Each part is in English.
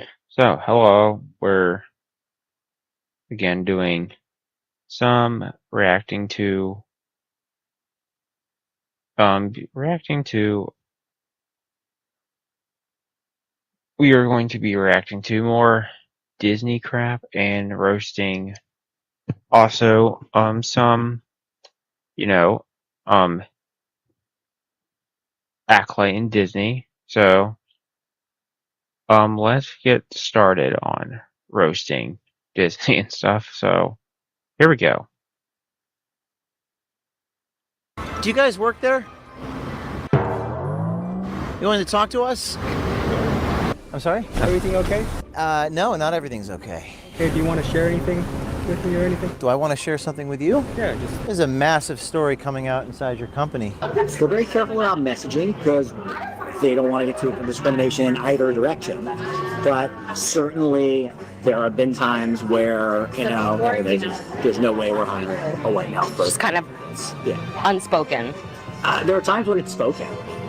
So, hello. We're again doing some reacting to we are going to be reacting to more Disney crap and roasting also some, you know, um Acolyte and Disney. So, let's get started on roasting Disney and stuff. So, here we go. Do you guys work there? You wanted to talk to us? I'm sorry? Everything okay? No, not everything's okay. Okay, do you want to share anything with me or anything? Do I want to share something with you? Yeah, just... There's a massive story coming out inside your company. So very careful about messaging because they don't want to get to discrimination in either direction. But certainly there have been times where, there's no way we're hiring a white male person. Just kind of unspoken. There are times when it's spoken,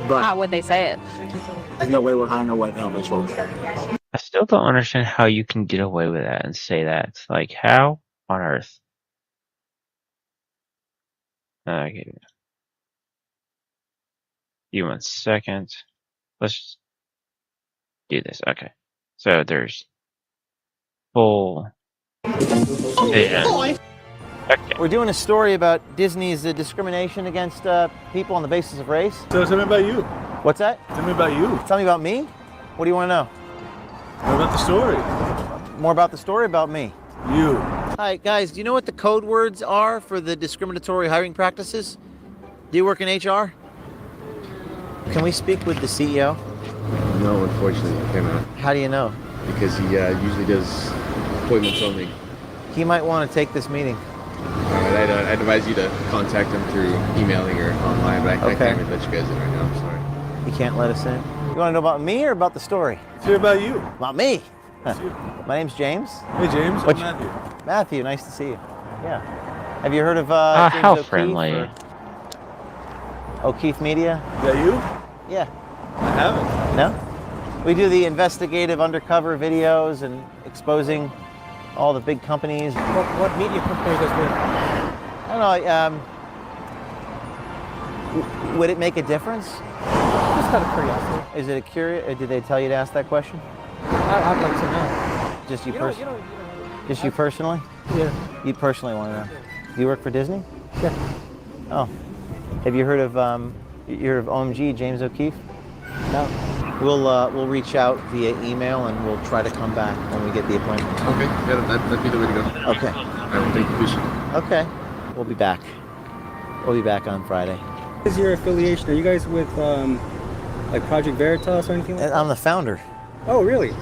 but How would they say it? there's no way we're hiring a white male person. I still don't understand how you can get away with that and say that. It's like, how on earth? Okay. Give me 1 second. Let's do this. Okay. So there's full. Okay. We're doing a story about Disney's discrimination against people on the basis of race. So tell me about you. What's that? Tell me about you. Tell me about me? What do you want to know? What about the story? More about the story about me. You. Hi, guys. Do you know what the code words are for the discriminatory hiring practices? Do you work in HR? Can we speak with the CEO? No, unfortunately, I cannot. How do you know? Because he usually does appointments only. He might want to take this meeting. I'd advise you to contact him through emailing or online, but I Okay. can't really let you guys in right now. I'm sorry. He can't let us in. You want to know about me or about the story? Let's hear about you. About me? Let's hear. My name's James. Hey, James. What's- I'm Matthew. Matthew, nice to see you. Yeah. Have you heard of James How O'Keefe friendly. or O'Keefe Media? Is that you? Yeah. I haven't. No? We do the investigative undercover videos and exposing all the big companies. What media company does that? I don't know. Would it make a difference? Just out of curiosity. Is it a curious? Did they tell you to ask that question? I'd like to know. Just you, You know, personally? Just you personally? Yeah. You personally want to know? Do you work for Disney? Yeah. Oh. Have you heard of OMG, James O'Keefe? No. We'll reach out via email and we'll try to come back when we get the appointment. Okay, yeah, that'd be the way to go. Okay. I don't think you should. Okay. We'll be back. We'll be back on Friday. What is your affiliation? Are you guys with like Project Veritas or anything like that? I'm the founder. Oh, really?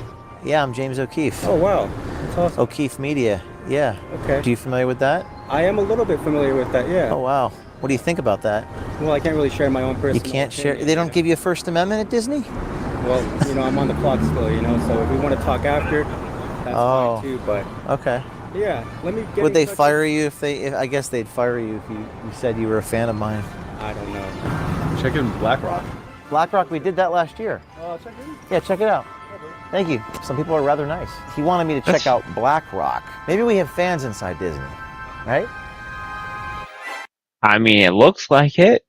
Yeah, I'm James O'Keefe. Oh, wow. That's awesome. O'Keefe Media. Yeah. Okay. Do you familiar with that? I am a little bit familiar with that, yeah. Oh wow. What do you think about that? Well, I can't really share my own personal You can't share. opinion. They don't give you a First Amendment at Disney? Well, I'm on the clock still, so if we want to talk after, that's Oh. fine too, but Okay. yeah, let me get Would in they touch fire you if I guess they'd fire you if you said you were a fan of mine. I don't know. Check in BlackRock. BlackRock, we did that last year. Oh, check in. Yeah, check it out. Thank you. Some people are rather nice. He wanted me to check out BlackRock. Maybe we have fans inside Disney, right? I mean, it looks like it.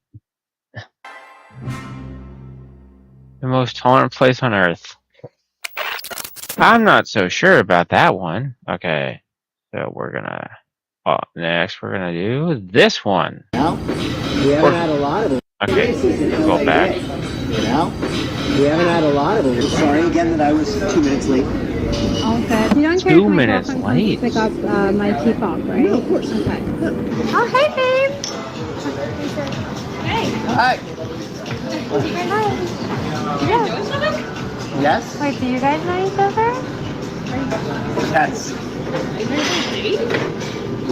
The most tolerant place on earth. I'm not so sure about that one. Okay, so we're gonna. Next we're gonna do this one. Well, we haven't had a lot of them. Okay, we'll go back. We haven't had a lot of them. Sorry again that I was 2 minutes late. All good. You don't care 2 if my minutes girlfriend comes late. to pick up my tea fob, right? No, of course. Okay. Oh, hey, babe. Hey. Hi. Yeah. Yes. Wait, do you guys know each other? Yes.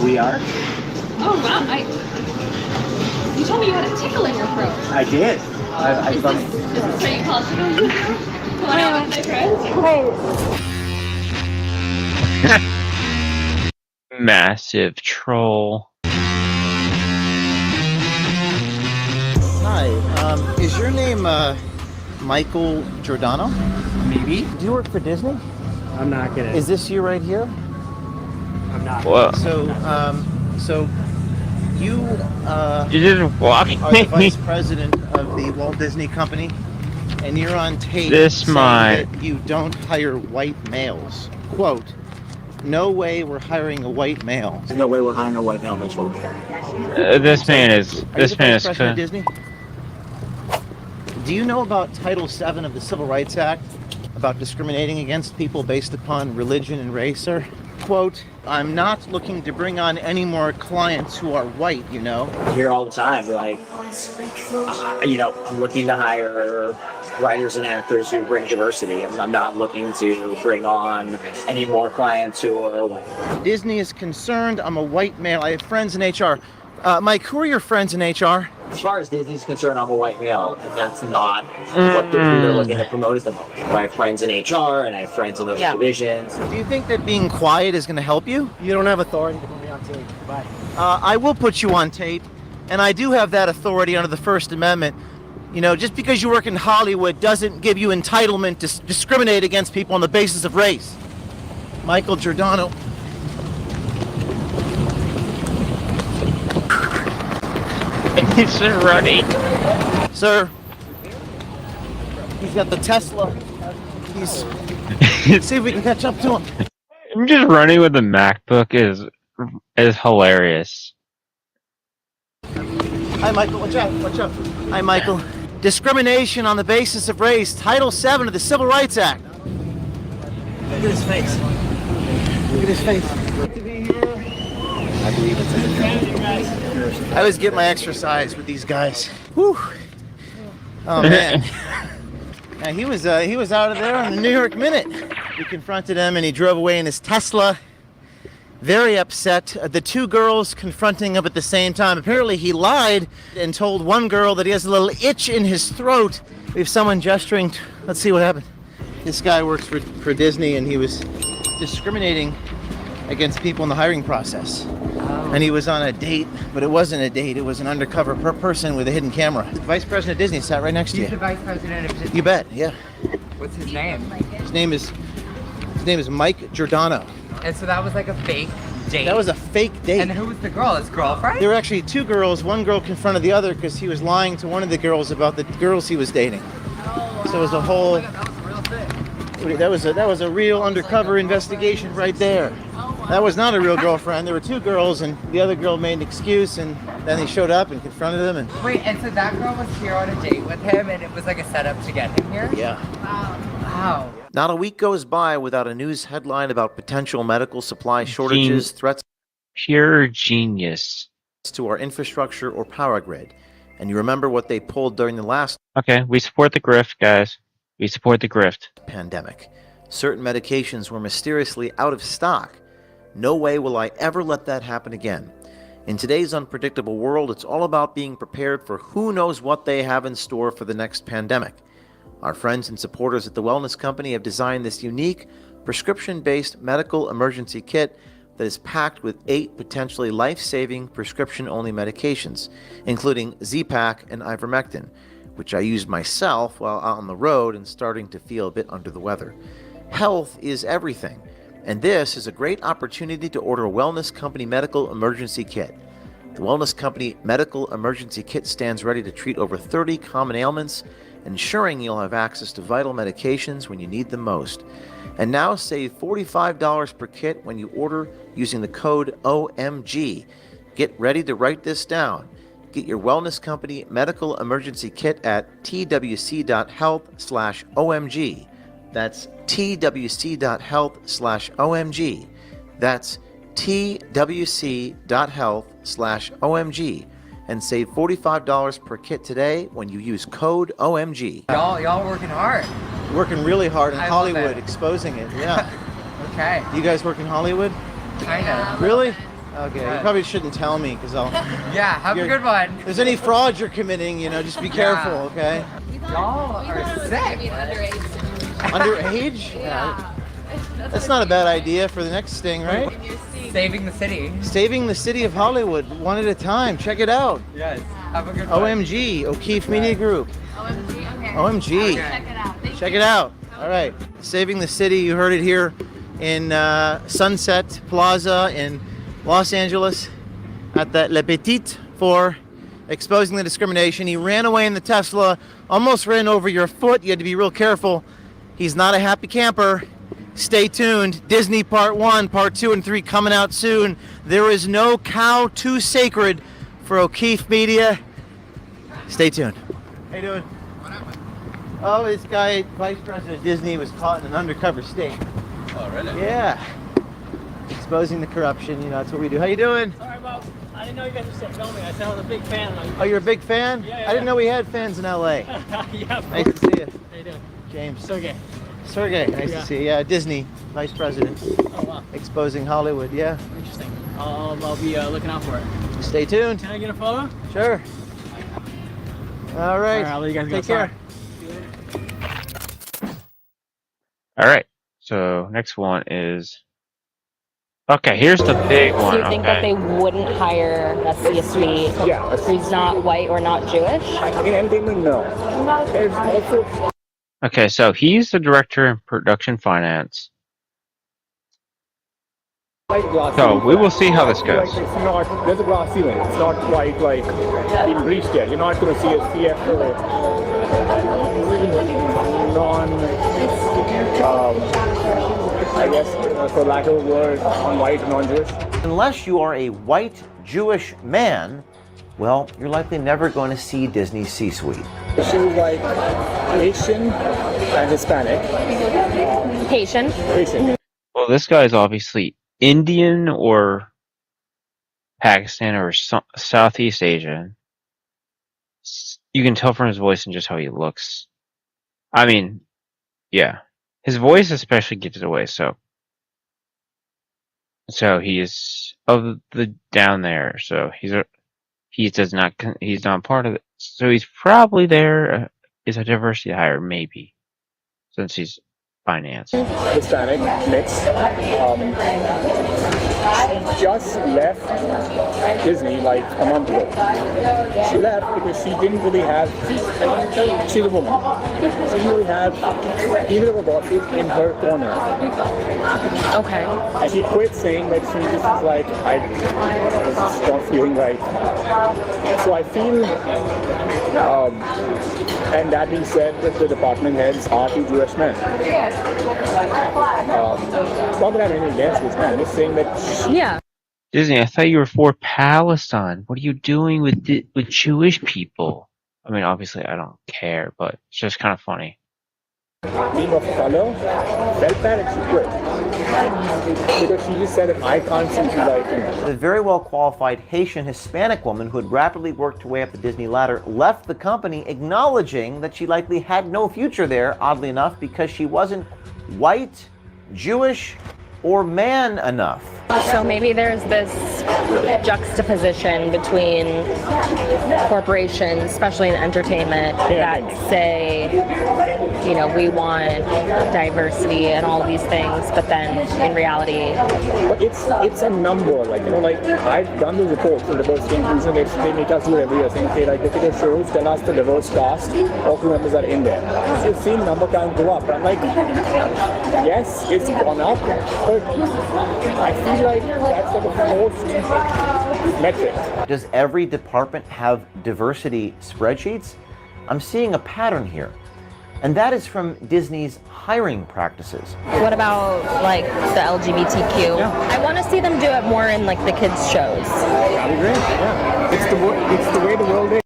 We are. Oh wow! You told me you had a tickle in your throat. I did. I thought. Is this what you call it? Come on out with my friends. Wait. Massive troll. Hi. Is your name Michael Giordano? Maybe. Do you work for Disney? I'm not gonna. Is this you right here? I'm not. Well, So you you just walk are the vice president of the Walt Disney Company, and you're on tape This saying might- that you don't hire white males. Quote, no way we're hiring a white male. There's no way we're hiring a white male. This man is. Are you This the man vice is. president of Disney? Do you know about Title VII of the Civil Rights Act about discriminating against people based upon religion and race, sir? Quote, I'm not looking to bring on any more clients who are white, you know. I hear all the time, like, I'm looking to hire writers and actors who bring diversity. I'm not looking to bring on any more clients who are white. Disney is concerned I'm a white male. I have friends in HR. Mike, who are your friends in HR? As far as Disney's concerned, I'm a white male, and that's not what they're looking to promote at the moment. I have friends in HR, and I have friends in those divisions. Do you think that being quiet is going to help you? You don't have authority to put me on tape. Goodbye. I will put you on tape, and I do have that authority under the First Amendment. You know, just because you work in Hollywood doesn't give you entitlement to discriminate against people on the basis of race. Michael Giordano. He's running. Sir, he's got the Tesla. He's... See if we can catch up to him. Just running with the MacBook is hilarious. Hi, Michael. Watch out. Watch out. Hi, Michael. Discrimination on the basis of race. Title VII of the Civil Rights Act. Look at his face. Look at his face. I believe it's in I always get my exercise with these guys. Whew. Oh man. Yeah, he was out of there on the New York Minute. We confronted him and he drove away in his Tesla. Very upset. The two girls confronting him at the same time. Apparently he lied and told one girl that he has a little itch in his throat. We have someone gesturing. Let's see what happened. This guy works for Disney and he was discriminating against people in the hiring process. And he was on a date, but it wasn't a date. It was an undercover person with a hidden camera. The vice president of Disney sat right next to you. He's the vice president of Disney. You bet, yeah. What's his name? His name is Mike Giordano. And so that was like a fake date. That was a fake date. And who was the girl? His girlfriend? There were actually two girls. One girl confronted the other because he was lying to one of the girls about the girls he was dating. So it was a whole. That was a real undercover investigation right there. That was not a real girlfriend. There were two girls, and the other girl made an excuse, and then they showed up and confronted him. And Wait, and so that girl was here on a date with him, and it was like a setup to get him here? yeah. Wow. Not a week goes by without a news headline about potential medical supply shortages, threats Pure genius. to our infrastructure or power grid. And you remember what they pulled during the last Okay, we support the grift, guys. We support the grift. pandemic. Certain medications were mysteriously out of stock. No way will I ever let that happen again. In today's unpredictable world, it's all about being prepared for who knows what they have in store for the next pandemic. Our friends and supporters at the Wellness Company have designed this unique, prescription-based medical emergency kit that is packed with 8 potentially life-saving prescription-only medications, including Z-Pak and ivermectin, which I used myself while out on the road and starting to feel a bit under the weather. Health is everything, and this is a great opportunity to order a Wellness Company Medical Emergency Kit. The Wellness Company Medical Emergency Kit stands ready to treat over 30 common ailments, ensuring you'll have access to vital medications when you need them most. And now save $45 per kit when you order using the code OMG. Get ready to write this down. Get your Wellness Company Medical Emergency Kit at twc.health/OMG. That's twc.health/OMG. That's twc.health/OMG. And save $45 per kit today when you use code OMG. Y'all working hard. Working really hard in I love Hollywood, it. exposing it. Yeah. Okay. You guys work in Hollywood? Kind of. Really? Okay. You Good. probably shouldn't tell me because I'll. Yeah, have a You're- good one. If there's any fraud you're committing, just be careful, okay? Y'all are sick. Underage? Yeah. That's not a bad idea for the next sting, right? Saving the city. Saving the city of Hollywood, one at a time. Check it out. Yes. Have a good one. OMG, O'Keefe Media Group. OMG. Okay. OMG. Check it out. Thank Check you. it out. All right, saving the city. You heard it here in Sunset Plaza in Los Angeles at that Le Petit for exposing the discrimination. He ran away in the Tesla, almost ran over your foot. You had to be real careful. He's not a happy camper. Stay tuned. Disney Part 1, Part 2, and 3 coming out soon. There is no cow too sacred for O'Keefe Media. Stay tuned. How you doing? Oh, this guy, Vice President of Disney, was caught in an undercover sting. Oh, really? Yeah. Exposing the corruption, you know, that's what we do. How you doing? Sorry about, I didn't know you guys were still filming. I said I was a big fan. Oh, you're a big fan? Yeah, I didn't know we had fans in LA. Yeah. Nice to see you. How you doing? James. Sergey. Sergey, nice to see you. Yeah, Disney, Vice President. Oh, wow. Exposing Hollywood, yeah. Interesting. I'll be looking out for it. Stay tuned. Can I get a photo? Sure. All right. I'll let you guys go. Take care. All right. So next one is. Okay, here's the big Do one. you think that they wouldn't hire a C-suite who's not white or not Jewish? In entertainment, no. There's also Okay, so he's the director in production finance. So we will see how this goes. It's not, there's a glass ceiling. It's not quite like been breached yet. You're not going to see a CFO I guess, for lack of a word, non-white, non-Jewish. Unless you are a white Jewish man, well, you're likely never going to see Disney's C-suite. She was like Asian and Hispanic. Haitian. Asian. Well, this guy's obviously Indian or Pakistan or Southeast Asian. You can tell from his voice and just how he looks. I mean, yeah. His voice especially gives it away, so he is of the down there, so he's not part of it. So he's probably there is a diversity hire, maybe, since he's finance. Hispanic mix. Just left Disney like a month ago. She left because she didn't really have. She's a woman. She didn't really have either of her bosses in her corner. Okay. And she quit saying that she just was like, I was just not feeling right. So I feel, and that being said, that the department heads are two Jewish men. Not that I have anything against this man, I'm just saying that. Yeah. Disney, I thought you were for Palestine. What are you doing with Jewish people? I mean, obviously, I don't care, but it's just kind of funny. Being of color, felt bad and she quit. Because she just said that I can't seem to like him. The very well qualified Haitian Hispanic woman who had rapidly worked her way up the Disney ladder left the company, acknowledging that she likely had no future there, oddly enough, because she wasn't white, Jewish, or man enough. So maybe there's this juxtaposition between corporations, especially in entertainment, that say, you know, we want diversity and all these things, but then in reality, but it's a number. Like, you know, like I've done the reports for diversity inclusion. They make us do every year, saying, okay, like look at the shows, tell us the diverse cast, all crew members are in there. So you've seen number count go up. I'm like, yes, it's gone up, but I feel like that's like a forced metric. Does every department have diversity spreadsheets? I'm seeing a pattern here. And that is from Disney's hiring practices. what about like the LGBTQ? Yeah. I want to see them do it more in like the kids' shows. That'd be great. Yeah, it's the way the world is.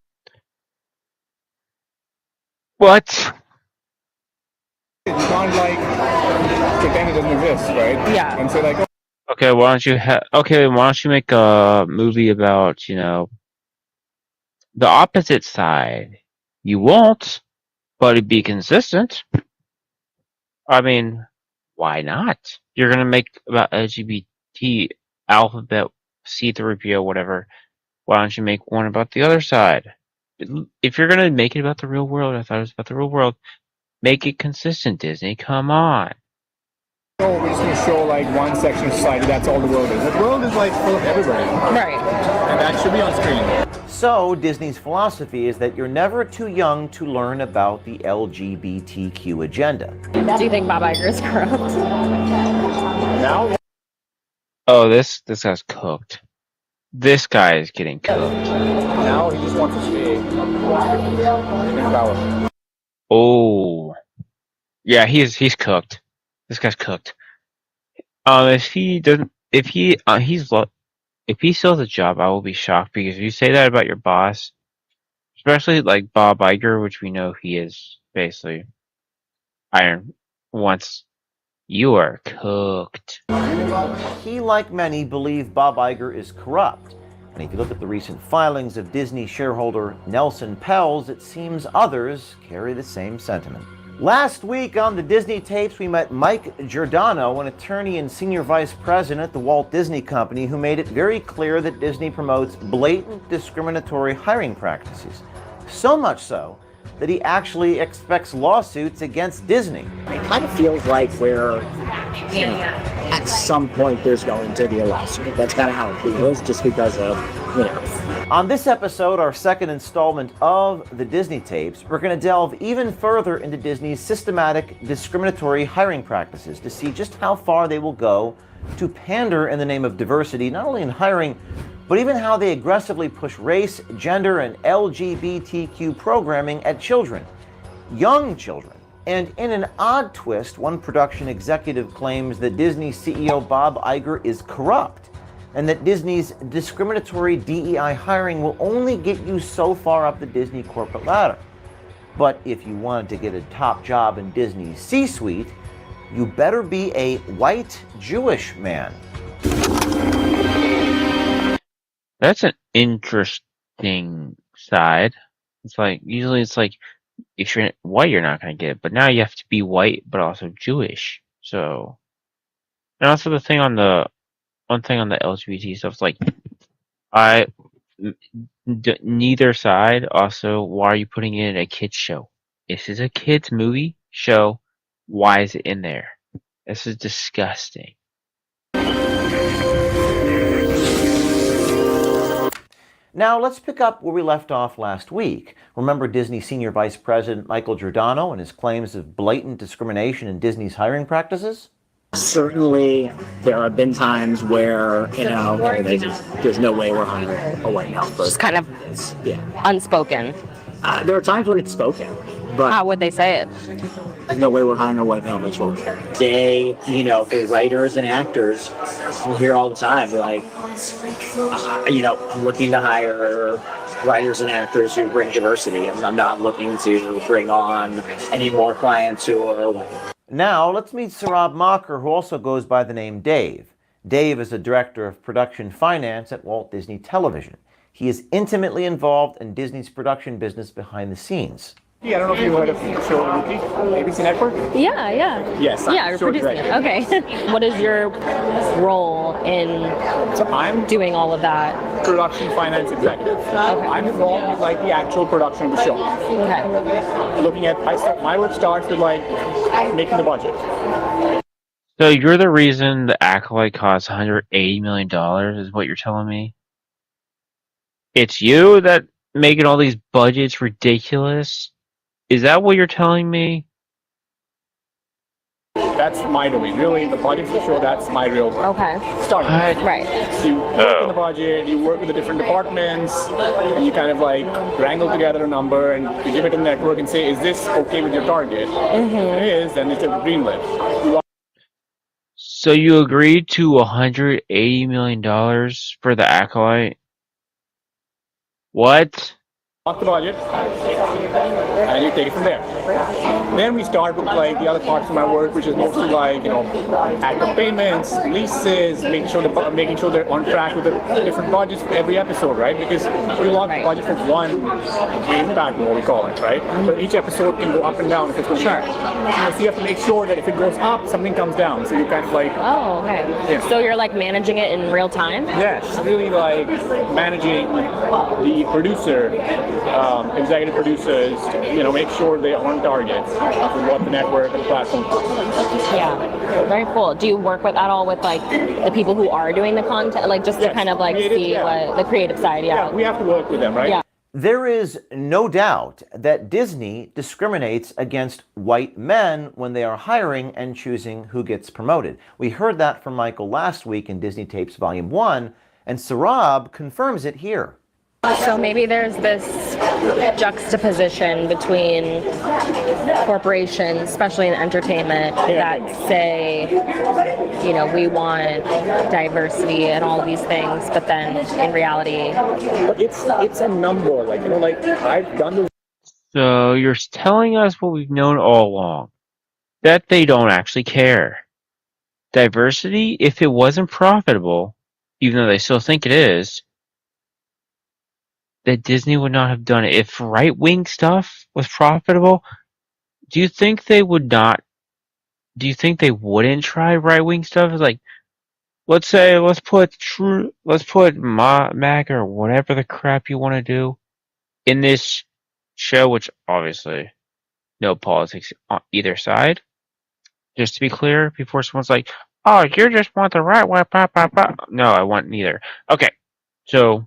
What? You can't like pretend it doesn't exist, right? Yeah. And say like, oh, Okay, why don't you make a movie about, you know, the opposite side? You won't, but it'd be consistent. I mean, why not? You're gonna make about LGBT, alphabet, C3PO, whatever. Why don't you make one about the other side? If you're gonna make it about the real world, I thought it was about the real world, make it consistent, Disney. Come on. Oh, we're just going to show like one section of society. That's all the world is. The world is like full of everybody. Right. And that should be on screen. So, Disney's philosophy is that you're never too young to learn about the LGBTQ agenda. Do you think Bob Iger is corrupt? Now, Oh, this guy's cooked. This guy is getting cooked. now he just wants to stay in power. Oh, yeah, he's cooked. This guy's cooked. If he doesn't, if he still has a job, I will be shocked because if you say that about your boss, especially like Bob Iger, which we know he is basically iron once, you are cooked. He, like many, believe Bob Iger is corrupt. And if you look at the recent filings of Disney shareholder Nelson Peltz, it seems others carry the same sentiment. Last week on the Disney tapes, we met Mike Giordano, an attorney and senior vice president at the Walt Disney Company, who made it very clear that Disney promotes blatant discriminatory hiring practices. So much so that he actually expects lawsuits against Disney. It kind of feels like we're, at some point there's going to be a lawsuit. That's kind of how it feels, just because of, On this episode, our second installment of the Disney tapes, we're going to delve even further into Disney's systematic discriminatory hiring practices to see just how far they will go to pander in the name of diversity, not only in hiring, but even how they aggressively push race, gender, and LGBTQ programming at children, young children. And in an odd twist, one production executive claims that Disney CEO Bob Iger is corrupt, and that Disney's discriminatory DEI hiring will only get you so far up the Disney corporate ladder. But if you wanted to get a top job in Disney's C-suite, you better be a white Jewish man. That's an interesting side. It's like, usually it's like, if you're white, you're not going to get it. But now you have to be white, but also Jewish. So, and also one thing on the LGBT stuff, it's like, neither side, also, why are you putting it in a kid's show? This is a kid's movie show. Why is it in there? This is disgusting. Now, let's pick up where we left off last week. Remember Disney Senior Vice President Michael Giordano and his claims of blatant discrimination in Disney's hiring practices? certainly there have been times where, there's no way we're hiring a white male person. Just kind of unspoken. There are times when it's spoken, but how would they say it? There's no way we're hiring a white male person. They, the writers and actors, we hear all the time, like, looking to hire writers and actors who bring diversity. I'm not looking to bring on any more clients who are white. Now, let's meet Saurabh Makkar, who also goes by the name Dave. Dave is the director of production finance at Walt Disney Television. He is intimately involved in Disney's production business behind the scenes. Yeah, I don't know if you heard of the show Rookie, ABC Network? Yeah. Yes. Yeah, you're producing it. Okay. What is your role in doing all of that? Production finance executive. Okay. I'm involved with the actual production of the show. Okay. Looking at, my work starts with making the budget. So you're the reason the Acolyte costs $180 million, is what you're telling me? It's you that making all these budgets ridiculous? Is that what you're telling me? That's my doing. Really, the budget for the show, that's my real work. Okay. Starting. Right. So you work in the budget, you work with the different departments, and you kind of wrangle together a number and you give it to the network and say, is this okay with your target? Mm-hmm. If it is, then it's a green lit. So you agreed to $180 million for the Acolyte? What? Off the budget, and you take it from there. Then we start with the other parts of my work, which is mostly active payments, leases, making sure they're on track with the different budgets for every episode, right? Because we launch the budget for one main pattern, what we call it, right? But each episode can go up and down if it's going to so you have to make sure that if it goes up, something comes down. So you kind of Oh, okay. Yeah. So you're managing it in real time? Yes, really managing the producer, executive producers, make sure they're on target. what the network and platform is. Yeah, very cool. Do you work with at all with like the people who are doing the content, like just to kind of like see what the creative side? Yeah, we have to work with them, right? Yeah. There is no doubt that Disney discriminates against white men when they are hiring and choosing who gets promoted. We heard that from Michael last week in Disney Tapes Volume 1, and Sarab confirms it here. So maybe there's this juxtaposition between corporations, especially in entertainment, that say, you know, we want diversity and all of these things, but then in reality, but it's a number. Like, you know, like I've done this. So you're telling us what we've known all along, that they don't actually care. Diversity, if it wasn't profitable, even though they still think it is, that Disney would not have done it. If right-wing stuff was profitable, do you think they would not? Do you think they wouldn't try right-wing stuff? It's like, let's put MAGA or whatever the crap you want to do in this show, which obviously no politics on either side. Just to be clear, before someone's like, "Oh, you just want the right way," blah, blah, blah. No, I want neither. Okay, so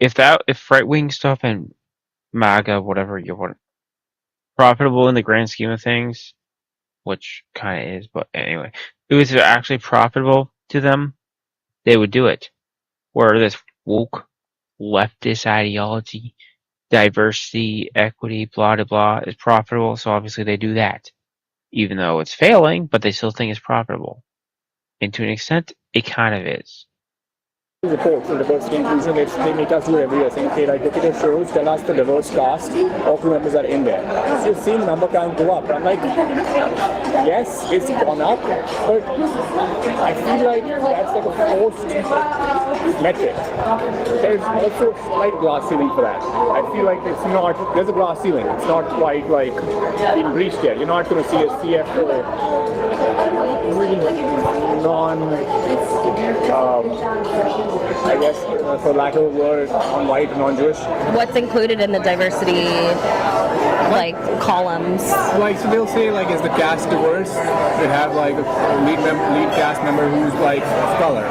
if right-wing stuff and MAGA, whatever you want, profitable in the grand scheme of things, which kind of is, but anyway, if it was actually profitable to them, they would do it. Where this woke leftist ideology, diversity, equity, blah, blah, blah, is profitable, so obviously they do that. Even though it's failing, but they still think it's profitable. And to an extent, it kind of is. Reports on diversity inclusion, which they make us do every year, saying, okay, like, look at the shows, tell us the diverse cast, all crew members are in there. So you've seen number count go up. I'm like, yes, it's gone up, but I feel like that's like a forced metric. There's also a slight glass ceiling for that. I feel like it's not, there's a glass ceiling. It's not quite like been breached yet. You're not going to see a CFO really I guess, for lack of a word, non-white, non-Jewish. What's included in the diversity, like, columns? Like, so they'll say, like, is the cast diverse? They have, like, a lead cast member who's, like, of color.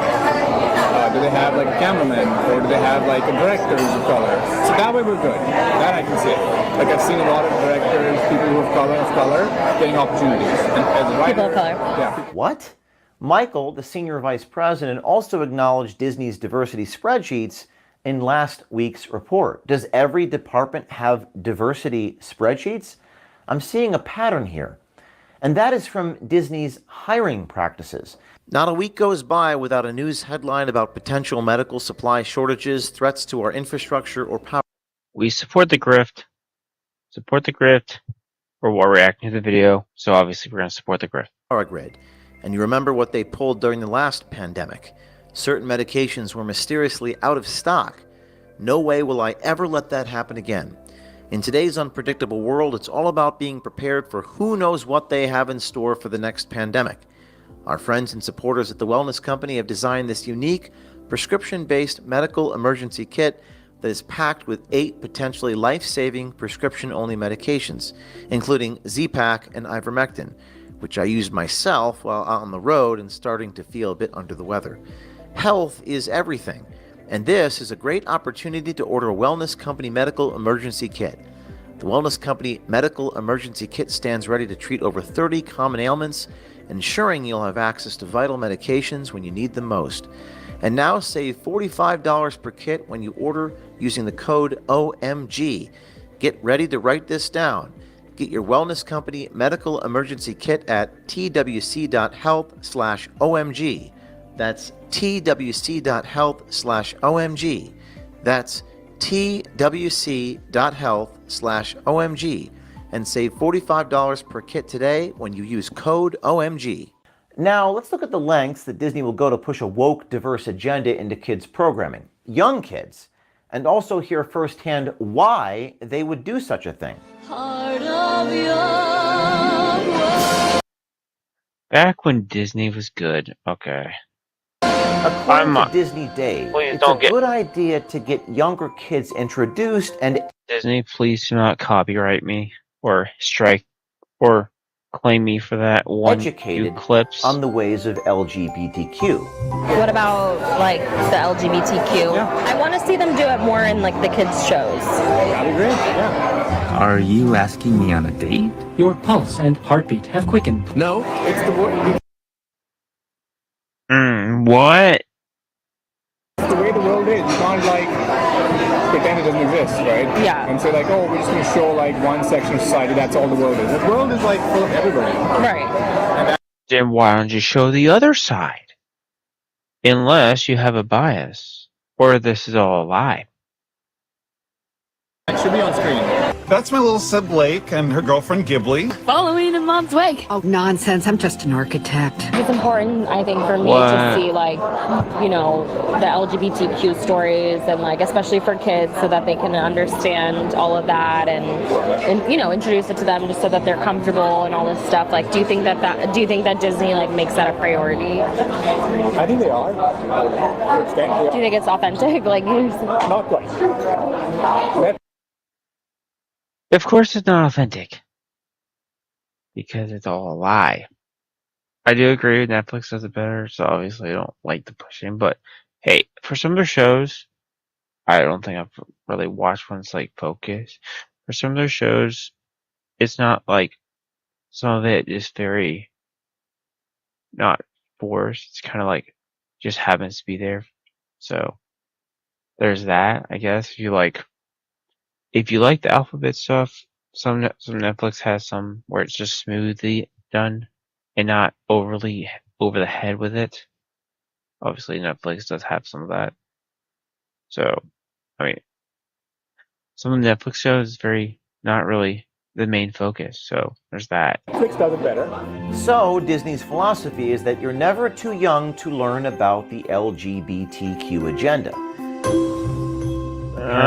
Do they have, like, a cameraman? Or do they have, like, a director who's of color? So that way we're good. That I can say. Like, I've seen a lot of directors, people who of color, getting opportunities. And as a writer, people of color. Yeah. What? Michael, the senior vice president, also acknowledged Disney's diversity spreadsheets in last week's report. Does every department have diversity spreadsheets? I'm seeing a pattern here. And that is from Disney's hiring practices. Not a week goes by without a news headline about potential medical supply shortages, threats to our infrastructure, or power. We support the grift. Or we're reacting to the video, so obviously we're going to support the grift. Power grid. And you remember what they pulled during the last pandemic. Certain medications were mysteriously out of stock. No way will I ever let that happen again. In today's unpredictable world, it's all about being prepared for who knows what they have in store for the next pandemic. Our friends and supporters at the Wellness Company have designed this unique, prescription-based medical emergency kit that is packed with 8 potentially life-saving prescription-only medications, including Z-Pak and ivermectin, which I used myself while out on the road and starting to feel a bit under the weather. Health is everything, and this is a great opportunity to order a Wellness Company Medical Emergency Kit. The Wellness Company Medical Emergency Kit stands ready to treat over 30 common ailments, ensuring you'll have access to vital medications when you need them most. And now save $45 per kit when you order using the code OMG. Get ready to write this down. Get your Wellness Company Medical Emergency Kit at twc.health/OMG. That's twc.health/OMG. That's twc.health/OMG. And save $45 per kit today when you use code OMG. Now, let's look at the lengths that Disney will go to push a woke, diverse agenda into kids' programming. Young kids. And also hear firsthand why they would do such a thing. Back when Disney was good. Okay. According to Disney Day, it's a good idea to get younger kids introduced and... Disney, please do not copyright me. or strike or claim me for that one educated clips. on the ways of LGBTQ. What about like the LGBTQ? I want to see them do it more in like the kids shows. That'd be great, yeah. Are you asking me on a date? Your pulse and heartbeat have quickened. No. It's the word. What? It's the way the world is. You can't like pretend it doesn't exist, right? Yeah. And say like, oh, we're just gonna show like one section of society. That's all the world is. The world is like full of everybody. Right. Then why don't you show the other side? Unless you have a bias, or this is all a lie. It should be on screen. That's my little sib Blake and her girlfriend Ghibli. Following in Mom's wake. Oh, nonsense. I'm just an architect. It's important, I think, for me What? to see, like, you know, the LGBTQ stories and, like, especially for kids so that they can understand all of that and you know, introduce it to them just so that they're comfortable and all this stuff. Like, do you think that Disney, like, makes that a priority? I think they are. Do you think it's authentic? Like, Not quite. Of course it's not authentic. Because it's all a lie. I do agree Netflix does it better, so obviously I don't like the pushing, but hey, for some of their shows, I don't think I've really watched ones like Focus. For some of their shows, it's not like, some of it is very not forced. It's kind of like, just happens to be there. So, there's that, I guess. If you like the alphabet stuff, some Netflix has some where it's just smoothly done and not overly over the head with it. Obviously, Netflix does have some of that. So, I mean, some of the Netflix shows is very not really the main focus. So there's that. Netflix does it better. So Disney's philosophy is that you're never too young to learn about the LGBTQ agenda. Even Dave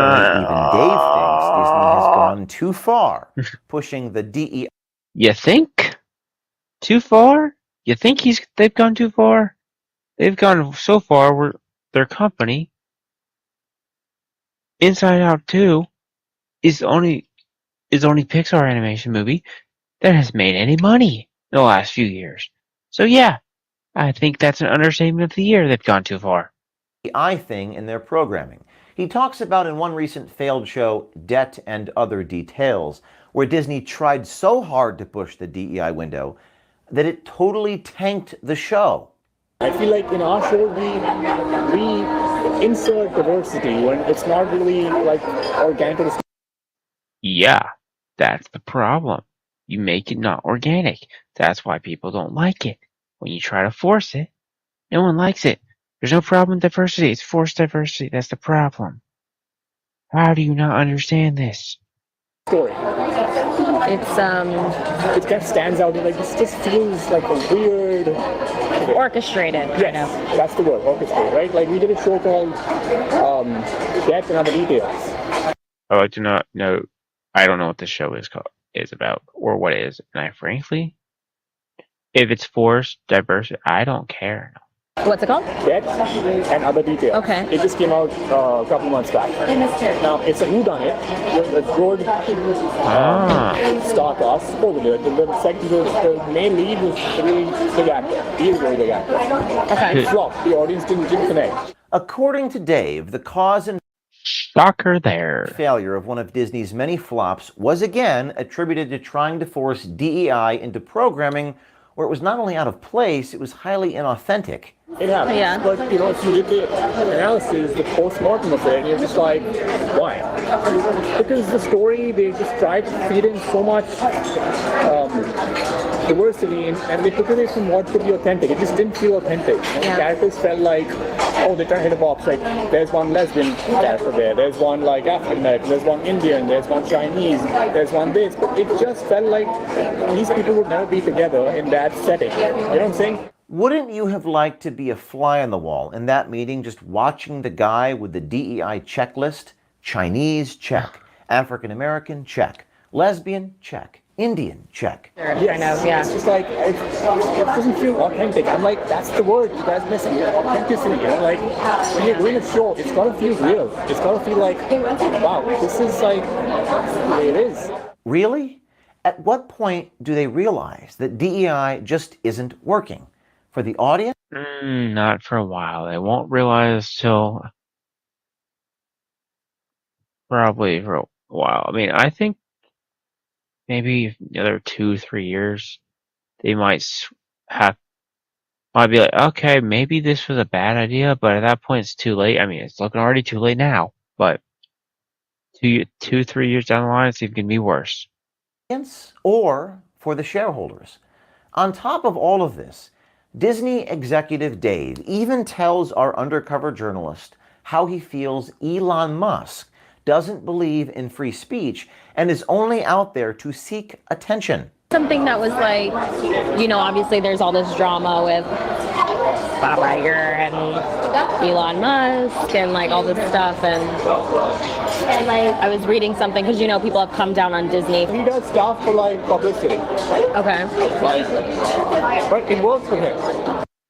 thinks Disney has gone too far, pushing the DEI. You think? Too far? You think they've gone too far? They've gone so far where their company, Inside Out 2, is the only Pixar animation movie that has made any money in the last few years. So yeah, I think that's an understatement of the year. They've gone too far. DEI thing in their programming. He talks about in one recent failed show, Debt and Other Details, where Disney tried so hard to push the DEI window that it totally tanked the show. I feel like in our show we insert diversity when it's not really like organic. Yeah, that's the problem. You make it not organic. That's why people don't like it. When you try to force it, no one likes it. There's no problem with diversity. It's forced diversity. That's the problem. How do you not understand this? Story. It's It kind of stands out. Like this just feels like a weird. orchestrated. Yes, that's the word. Orchestrated, right? Like we did a show called Debt and Other Details. Oh, I do not know. I don't know what this show is about or what it is. And I frankly, if it's forced diversity, I don't care. What's it called? Debt and Other Details. Okay. It just came out a couple months back. Now it's a whodunit with a good star cast. The main lead was a really big actor. He is a very big actor. Okay. It flopped. The audience didn't connect. According to Dave, the cause and shocker there. Failure of one of Disney's many flops was again attributed to trying to force DEI into programming where it was not only out of place, it was highly inauthentic. It happens, Yeah. but if you did the analysis, the post-mortem of it, and you're just like, why? Because the story, they just tried to feed in so much diversity, and they took away from what could be authentic. It just didn't feel authentic. Yeah. The characters felt like, oh, they're trying to hit a box. Like, there's one lesbian character there's one like African American, there's one Indian, there's one Chinese, there's one this. But it just felt like these people would never be together in that setting. You know what I'm saying? Wouldn't you have liked to be a fly on the wall in that meeting, just watching the guy with the DEI checklist? Chinese, check. African American, check. Lesbian, check. Indian, check. It's just like, it doesn't feel authentic. I'm like, that's the word you guys missing here. Authenticity, you know? Like, when you're doing a show, it's gotta feel real. It's gotta feel like, wow, this is like the way it is. Really? At what point do they realize that DEI just isn't working? For the audience? Not for a while. They won't realize till probably for a while. I mean, I think maybe another 2-3 years, they might be like, okay, maybe this was a bad idea, but at that point it's too late. I mean, it's looking already too late now, but 2-3 years down the line, it's even gonna be worse. Or for the shareholders. On top of all of this, Disney executive Dave even tells our undercover journalist how he feels Elon Musk doesn't believe in free speech and is only out there to seek attention. Something that was like, obviously there's all this drama with Bob Iger and Elon Musk and like all this stuff, and like I was reading something because people have come down on Disney. He does stuff for like publicity. Okay. But it works for him.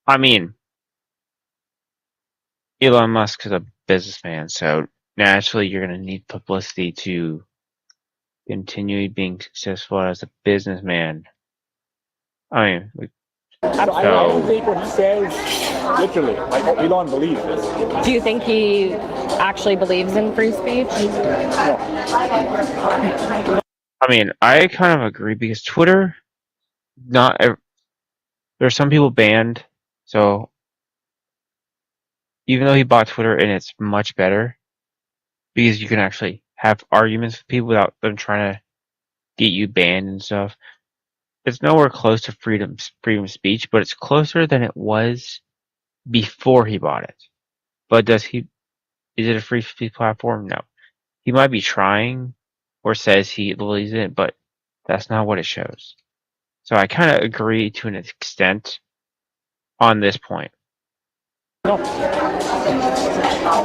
I mean, Elon Musk is a businessman, so naturally you're gonna need publicity to continue being successful as a businessman. I mean, I don't think what he says literally. Like Elon believes this. Do you think he actually believes in free speech? No. I mean, I kind of agree because Twitter, there's some people banned, so even though he bought Twitter and it's much better because you can actually have arguments with people without them trying to get you banned and stuff. It's nowhere close to freedom of speech, but it's closer than it was before he bought it. But is it a free speech platform? No. He might be trying or says he believes in it, but that's not what it shows. So I kind of agree to an extent on this point. No.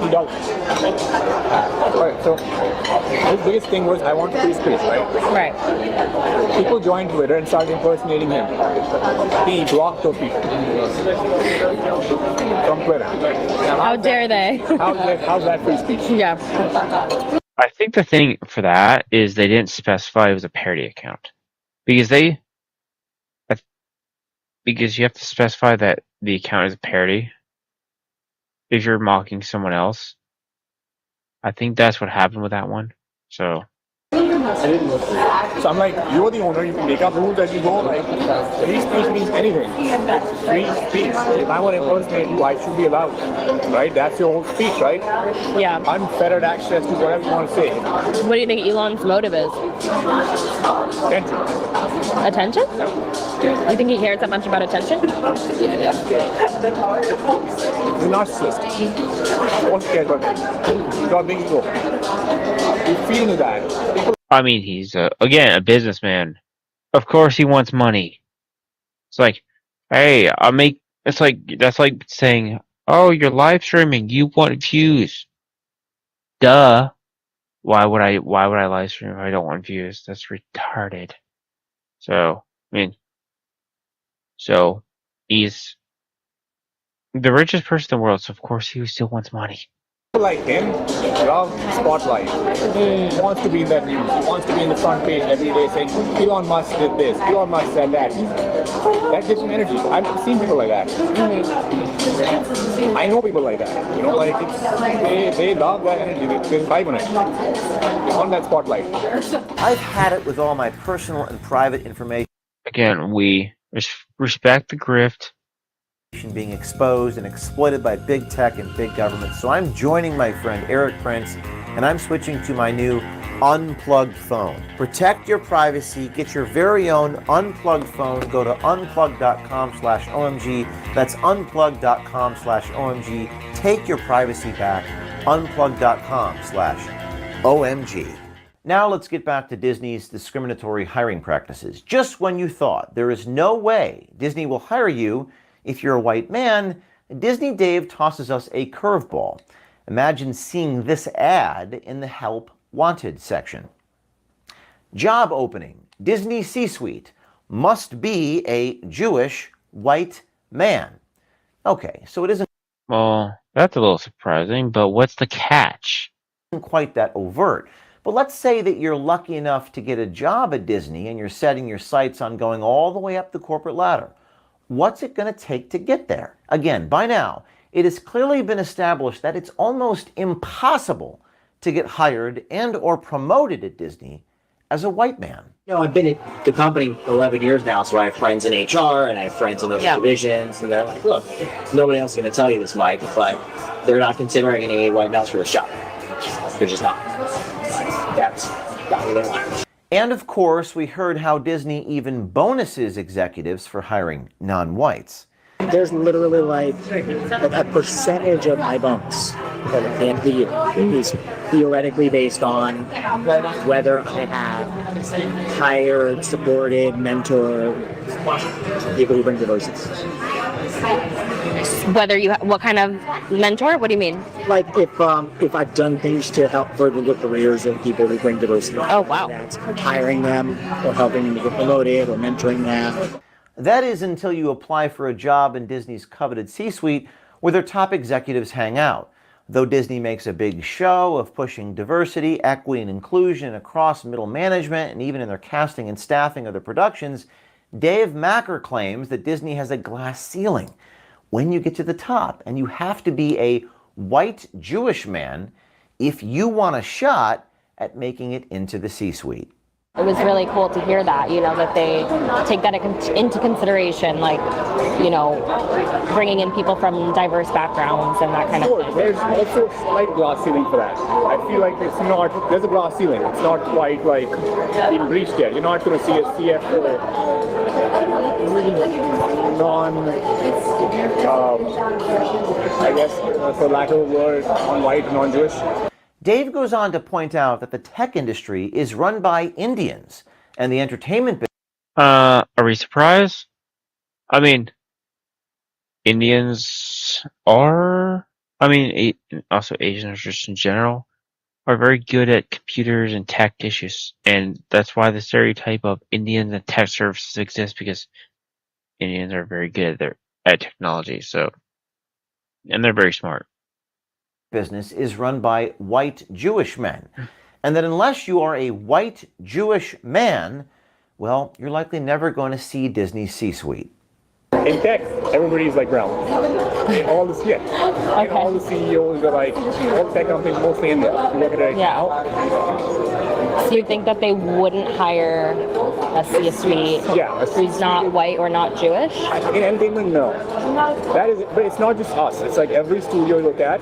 He don't. Alright, so his biggest thing was, I want free speech, right? Right. People joined Twitter and started impersonating him. He blocked those people from Twitter. Now, How dare they? How's that free speech? Yeah. I think the thing for that is they didn't specify it was a parody account. Because you have to specify that the account is a parody if you're mocking someone else. I think that's what happened with that one. So I'm like, you're the owner, you can make up rules as you go. Like, free speech means anything. Free speech. If I want to impersonate you, I should be allowed. Right? That's your whole speech, right? Yeah. Unfettered access to whatever you want to say. What do you think Elon's motive is? Attention. Attention? You think he cares that much about attention? He's a narcissist. What cares about that? He's got big ego. You feel that. People I mean, he's again a businessman. Of course, he wants money. It's like, hey, It's like that's like saying, "Oh, you're live streaming. You want views." Duh. Why would I live stream if I don't want views? That's retarded. So he's the richest person in the world. So of course he still wants money. like him love spotlight. He wants to be in that news. He wants to be in the front page every day saying, Elon Musk did this, Elon Musk said that. That gives him energy. I've seen people like that. I know people like that. You know, like they love that energy. They thrive on it. They want that spotlight. I've had it with all my personal and private information. Again, we respect the grift. Being exposed and exploited by big tech and big government. So I'm joining my friend Eric Prince, and I'm switching to my new unplugged phone. Protect your privacy. Get your very own unplugged phone. Go to unplugged.com/OMG. That's unplugged.com/OMG. Take your privacy back. Unplugged.com/OMG. Now let's get back to Disney's discriminatory hiring practices. Just when you thought there is no way Disney will hire you if you're a white man, Disney Dave tosses us a curveball. Imagine seeing this ad in the Help Wanted section. Job opening, Disney C-suite, must be a Jewish white man. Okay, so it isn't... Well, that's a little surprising, but what's the catch? Quite that overt. But let's say that you're lucky enough to get a job at Disney and you're setting your sights on going all the way up the corporate ladder. What's it going to take to get there? Again, by now, it has clearly been established that it's almost impossible to get hired and or promoted at Disney as a white man. You know, I've been at the company 11 years now, so I have friends in HR and I have friends in those divisions, and they're like, look, nobody else is going to tell you this, Mike, but they're not considering any white males for this job. They're just not. That's not what they want. And of course, we heard how Disney even bonuses executives for hiring non-whites. There's literally like a percentage of my bonus at the end of the year is theoretically based on whether I have hired, supported, mentored people who bring diversity. Whether you, what kind of mentor? What do you mean? Like if I've done things to help further the careers of people who bring diversity. Oh wow! That's hiring them or helping them to get promoted or mentoring them. That is until you apply for a job in Disney's coveted C-suite where their top executives hang out. Though Disney makes a big show of pushing diversity, equity, and inclusion across middle management and even in their casting and staffing of their productions, Dave Macker claims that Disney has a glass ceiling when you get to the top, and you have to be a white Jewish man if you want a shot at making it into the C-suite. It was really cool to hear that, you know, that they take that into consideration, like, you know, bringing in people from diverse backgrounds and that kind of thing. There's also a slight glass ceiling for that. I feel like there's a glass ceiling. It's not quite like been breached yet. You're not going to see a CFO I guess, for lack of a word, non-white, non-Jewish. Dave goes on to point out that the tech industry is run by Indians, and the entertainment business... Are we surprised? I mean, Indians are... also Asians just in general, are very good at computers and tech issues. And that's why the stereotype of Indians and tech services exists, because Indians are very good at technology, and they're very smart. Business is run by white Jewish men, and that unless you are a white Jewish man, well, you're likely never going to see Disney's C-suite. In tech, everybody's like brown. All the CEOs are like, all tech companies mostly India. You look at it now. So you think that they wouldn't hire a C-suite who's not white or not Jewish? In entertainment, no. That is, but it's not just us. It's like every studio you look at,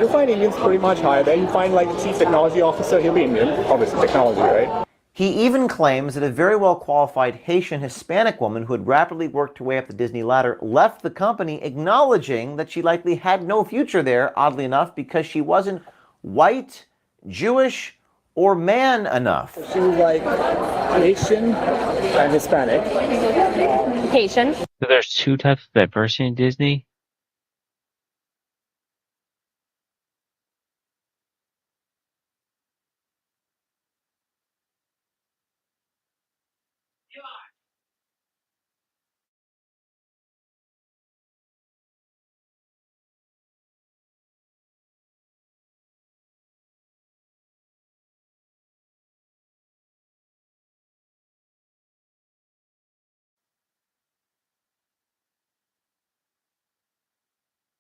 you'll find Indians pretty much higher there. You find like the chief technology officer, he'll be Indian, obviously technology, right? He even claims that a very well-qualified Haitian Hispanic woman who had rapidly worked her way up the Disney ladder left the company, acknowledging that she likely had no future there, oddly enough, because she wasn't white, Jewish, or man enough. She was like Haitian and Hispanic. Haitian. So there's two types of diversity in Disney?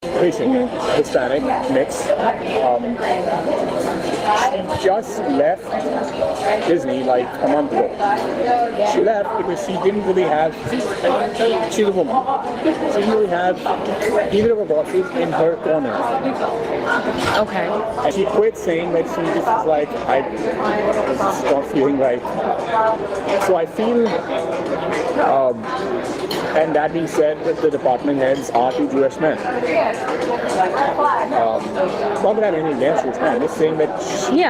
Haitian, Hispanic, mix. Just left Disney like a month ago. She left because she didn't really have, she's a woman, she didn't really have either of her bosses in her corner. Okay. And she quit saying that she just was like, I was not feeling right. So I feel, and that being said, that the department heads are two Jewish men. Not that I have anything against Jewish men, I'm just saying that she,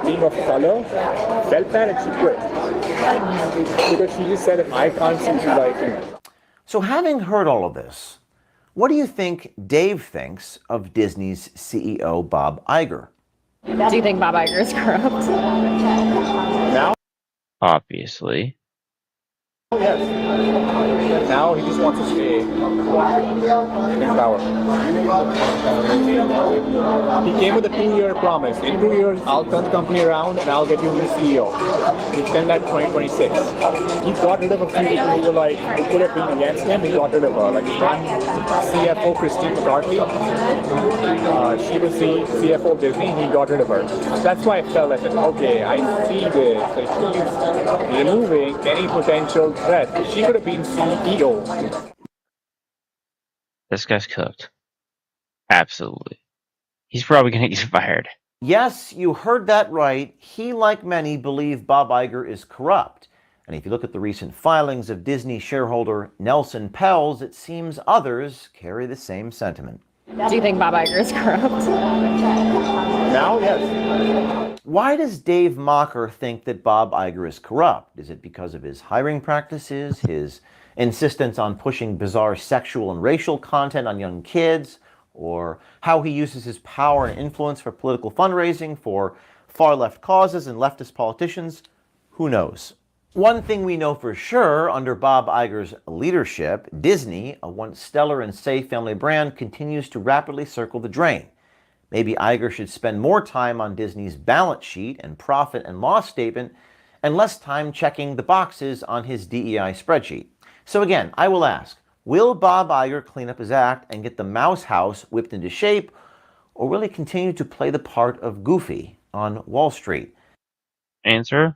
being of color, felt that and she quit. Because she just said, if I can't seem to like him. So having heard all of this, what do you think Dave thinks of Disney's CEO, Bob Iger? Do you think Bob Iger is corrupt? Now? Obviously. Yes. Now he just wants to stay in power. He came with a 2-year promise. In 2 years, I'll turn the company around and I'll get you a new CEO. He extended that to 2026. He got rid of a few people who were like, who could have been against him. He got rid of her. Like his one CFO, Christine McCarthy. She was the CFO of Disney. He got rid of her. That's why I felt like, okay, I see this. Like he's removing any potential threat. She could have been CEO. This guy's cooked. Absolutely. He's probably going to get fired. Yes, you heard that right. He, like many, believe Bob Iger is corrupt. And if you look at the recent filings of Disney shareholder Nelson Peltz, it seems others carry the same sentiment. Do you think Bob Iger is corrupt? Now, yes. Why does Dave Mocker think that Bob Iger is corrupt? Is it because of his hiring practices, his insistence on pushing bizarre sexual and racial content on young kids, or how he uses his power and influence for political fundraising for far-left causes and leftist politicians? Who knows? One thing we know for sure, under Bob Iger's leadership, Disney, a once stellar and safe family brand, continues to rapidly circle the drain. Maybe Iger should spend more time on Disney's balance sheet and profit and loss statement and less time checking the boxes on his DEI spreadsheet. So again, I will ask, will Bob Iger clean up his act and get the Mouse House whipped into shape, or will he continue to play the part of Goofy on Wall Street? Answer?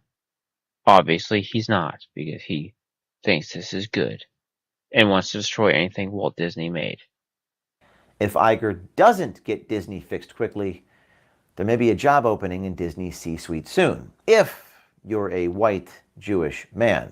Obviously, he's not, because he thinks this is good and wants to destroy anything Walt Disney made. If Iger doesn't get Disney fixed quickly, there may be a job opening in Disney's C-suite soon, if you're a white Jewish man.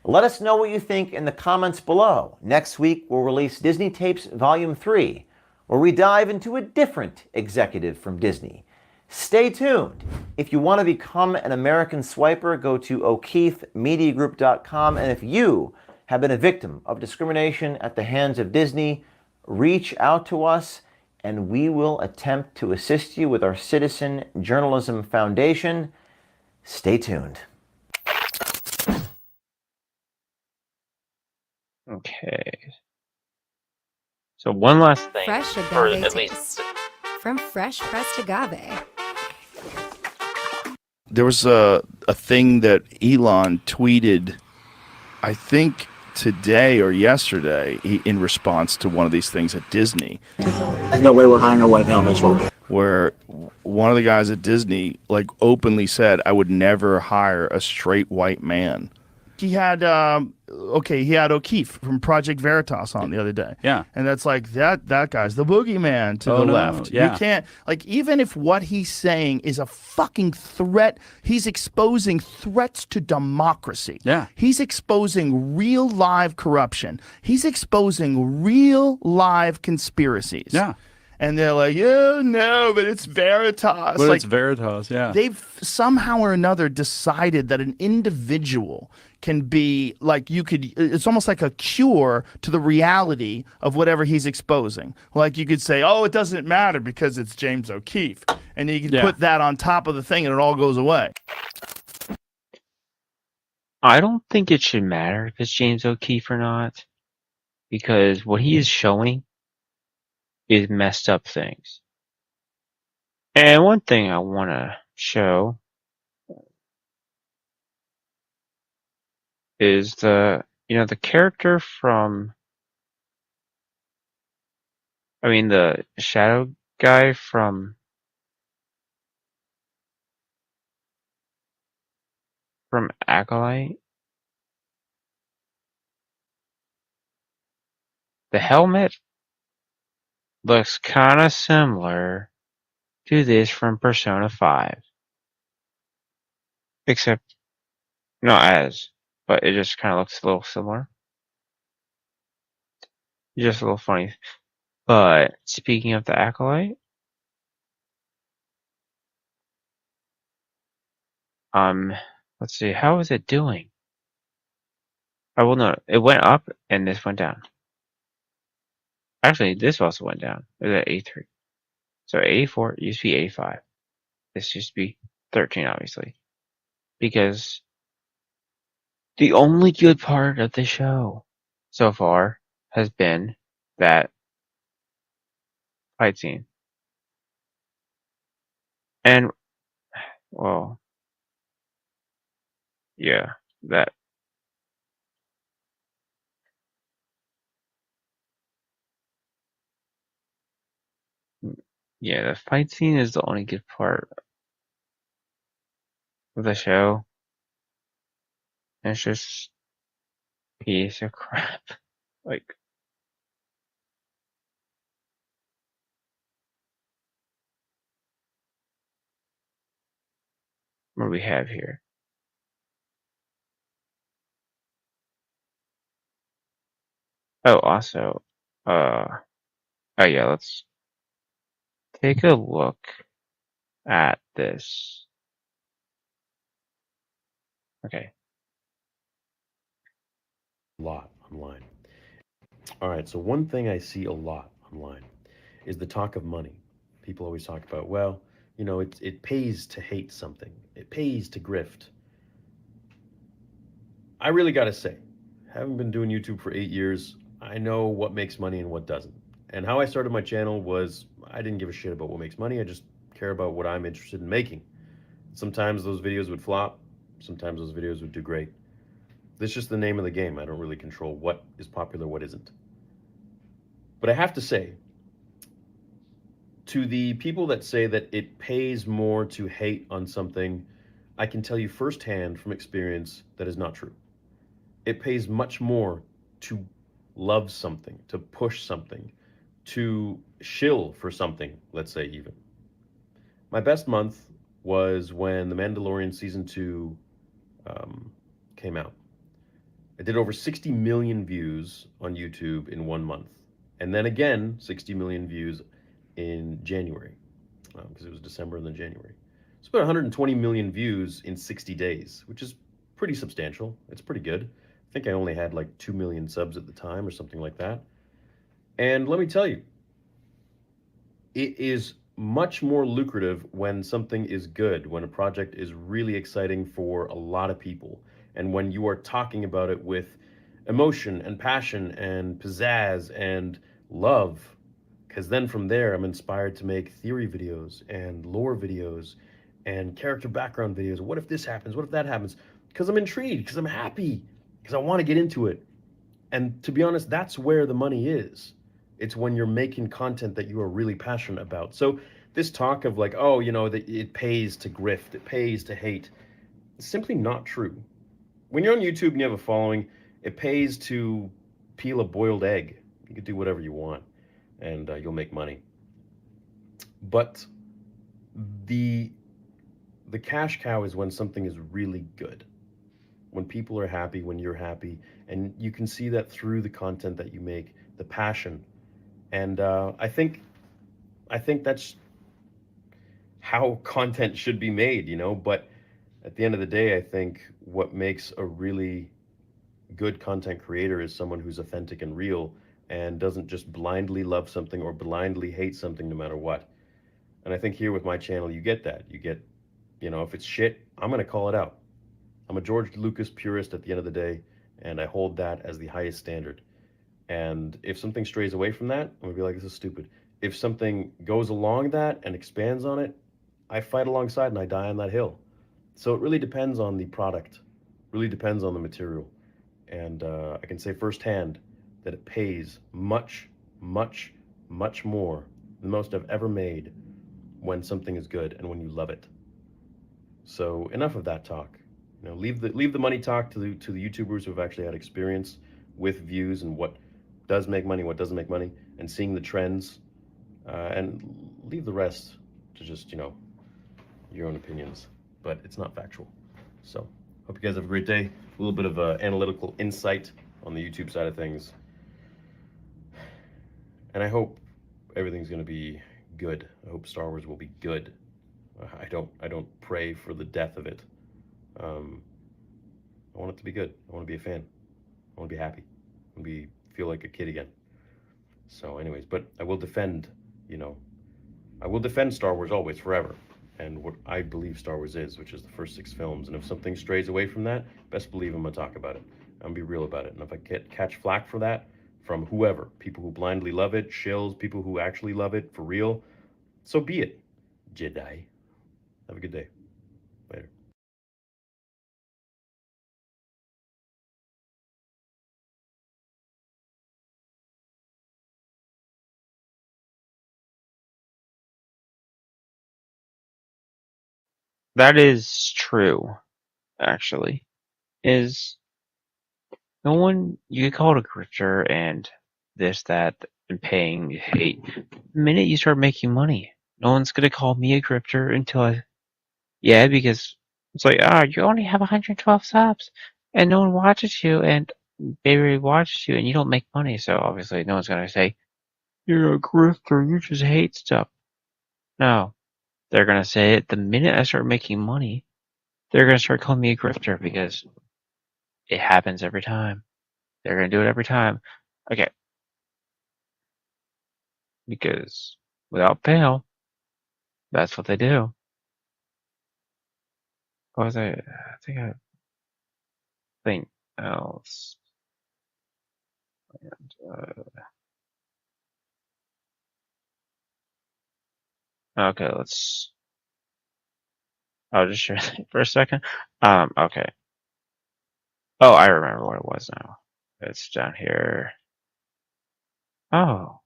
Let us know what you think in the comments below. Next week, we'll release Disney Tapes Volume 3, where we dive into a different executive from Disney. Stay tuned. If you want to become an American swiper, go to O'KeefeMediaGroup.com. And if you have been a victim of discrimination at the hands of Disney, reach out to us and we will attempt to assist you with our Citizen Journalism Foundation. Stay tuned. Okay. So one last thing. Fresh or agave at taste. least From fresh pressed agave. There was a thing that Elon tweeted, I think today or yesterday, in response to one of these things at Disney. There's no way we're hiring a white male, Mitchell. Where one of the guys at Disney like openly said, I would never hire a straight white man. He had he had O'Keefe from Project Veritas on the other day. Yeah. And that's like that guy's the boogeyman to the left. Yeah. You can't, like, even if what he's saying is a fucking threat, he's exposing threats to democracy. Yeah. He's exposing real live corruption. He's exposing real live conspiracies. Yeah. And they're like, yeah, no, but it's Veritas. But like, it's Veritas, yeah. They've somehow or another decided that an individual can be like, it's almost like a cure to the reality of whatever he's exposing. Like you could say, oh, it doesn't matter because it's James O'Keefe. And you can put that on top of the thing and it all goes away. I don't think it should matter if it's James O'Keefe or not, because what he is showing is messed up things. And one thing I want to show is the character from, the shadow guy from Acolyte. The helmet looks kind of similar to this from Persona 5. Except, not as, but it just kind of looks a little similar. Just a little funny. But, speaking of the Acolyte, let's see, how is it doing? I will know, it went up and this went down. Actually, this also went down. It was at 83. So 84 used to be 85. This used to be 13, obviously. Because The only good part of the show so far has been that fight scene. And, well, yeah, that. Yeah, the fight scene is the only good part of the show. And it's just piece of crap. Like, what do we have here? Oh, also, oh yeah, let's take a look at this. Okay. A lot online. All right, so one thing I see a lot online is the talk of money. People always talk about, well, you know, it pays to hate something. It pays to grift. I really got to say, having been doing YouTube for 8 years, I know what makes money and what doesn't. And how I started my channel was I didn't give a shit about what makes money. I just care about what I'm interested in making. Sometimes those videos would flop. Sometimes those videos would do great. That's just the name of the game. I don't really control what is popular, what isn't. But I have to say, to the people that say that it pays more to hate on something, I can tell you firsthand from experience that is not true. It pays much more to love something, to push something, to shill for something, let's say even. My best month was when The Mandalorian Season 2 came out. I did over 60 million views on YouTube in 1 month. And then again, 60 million views in January, because it was December and then January. It's about 120 million views in 60 days, which is pretty substantial. It's pretty good. I think I only had like 2 million subs at the time or something like that. And let me tell you, it is much more lucrative when something is good, when a project is really exciting for a lot of people, and when you are talking about it with emotion and passion and pizzazz and love. Because then from there, I'm inspired to make theory videos and lore videos and character background videos. What if this happens? What if that happens? Because I'm intrigued, because I'm happy, because I want to get into it. And to be honest, that's where the money is. It's when you're making content that you are really passionate about. So this talk of like, oh, you know, that it pays to grift, it pays to hate, it's simply not true. When you're on YouTube and you have a following, it pays to peel a boiled egg. You can do whatever you want, and you'll make money. But the cash cow is when something is really good, when people are happy, when you're happy, and you can see that through the content that you make, the passion. And I think that's how content should be made, you know. But at the end of the day, I think what makes a really good content creator is someone who's authentic and real and doesn't just blindly love something or blindly hate something no matter what. And I think here with my channel, you get that. You get, you know, if it's shit, I'm going to call it out. I'm a George Lucas purist at the end of the day, and I hold that as the highest standard. And if something strays away from that, I'm going to be like, this is stupid. If something goes along that and expands on it, I fight alongside and I die on that hill. So it really depends on the product, really depends on the material. And I can say firsthand that it pays much, much, much more than most I've ever made when something is good and when you love it. So enough of that talk. You know, leave the money talk to the YouTubers who have actually had experience with views and what does make money, what doesn't make money, and seeing the trends, and leave the rest to just, you know, your own opinions. But it's not factual. So hope you guys have a great day. A little bit of analytical insight on the YouTube side of things, and I hope everything's going to be good. I hope Star Wars will be good. I don't pray for the death of it. I want it to be good. I want to be a fan. I want to be happy. I want to feel like a kid again. So anyways, but I will defend, you know, I will defend Star Wars always, forever. and what I believe Star Wars is, which is the first 6 films. And if something strays away from that, best believe I'm gonna talk about it. I'm gonna be real about it. And if I catch flack for that from whoever, people who blindly love it, shills, people who actually love it for real, so be it. Jedi. Have a good day. Later. That is true, actually. Is no one you get called a grifter and this, that, and paying hate. The minute you start making money, no one's gonna call me a grifter until yeah, because it's like, ah, you only have 112 subs, and no one watches you, and they watches you, and you don't make money, so obviously no one's gonna say you're a grifter, you just hate stuff. No, they're gonna say it the minute I start making money. They're gonna start calling me a grifter because it happens every time. They're gonna do it every time. Okay, because without fail, that's what they do. What was I think I think else. Okay, let's. I'll just share that for a second. Okay. Oh, I remember what it was now. It's down here. Oh.